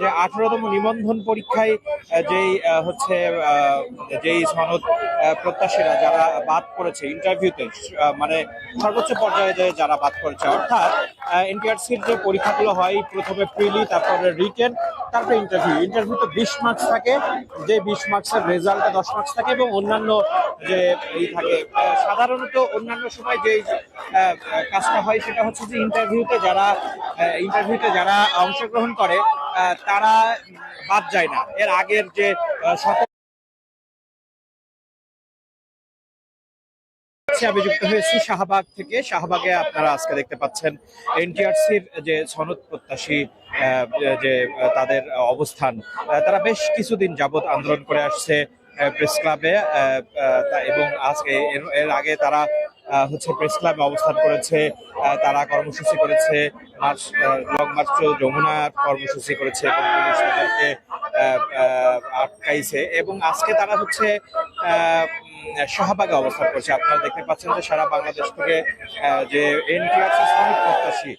যে 18তম নিবন্ধন পরীক্ষায় যেই হচ্ছে যেই সনদ প্রত্যাশীরা যারা বাদ পড়েছে ইন্টারভিউতে, মানে সর্বোচ্চ পর্যায়ে যে যারা বাদ পড়েছে, অর্থাৎ এনটিআরসির যে পরীক্ষাগুলো হয় প্রথমে প্রিলি, তারপরে রিটেন, তারপরে ইন্টারভিউতে 20 মার্কস থাকে, যে 20 মার্কসের রেজাল্টে 10 মার্কস থাকে এবং অন্যান্য যে এই থাকে। সাধারণত অন্যান্য সময় যে কাজটা হয় সেটা হচ্ছে যে ইন্টারভিউতে যারা অংশগ্রহণ করে তারা বাদ যায় না। এর আগের যে আমি যুক্ত হয়েছি শাহবাগ থেকে। শাহবাগে আপনারা আজকে দেখতে পাচ্ছেন এনটিআরসির যে সনদ প্রত্যাশী যে তাদের অবস্থান, তারা বেশ কিছুদিন যাবৎ আন্দোলন করে আসছে প্রেস ক্লাবে, এবং আজকে এর আগে তারা হচ্ছে প্রেস ক্লাবে অবস্থান করেছে, তারা কর্মসূচি করেছে, লং মার্চ যমুনার কর্মসূচি করেছে এবং পুলিশ তাদেরকে আটকাইছে, এবং আজকে তারা হচ্ছে শাহবাগে অবস্থান করছে। আপনারা দেখতে পাচ্ছেন যে সারা বাংলাদেশ থেকে যে এনটিআরসি শ্রমিক প্রত্যাশী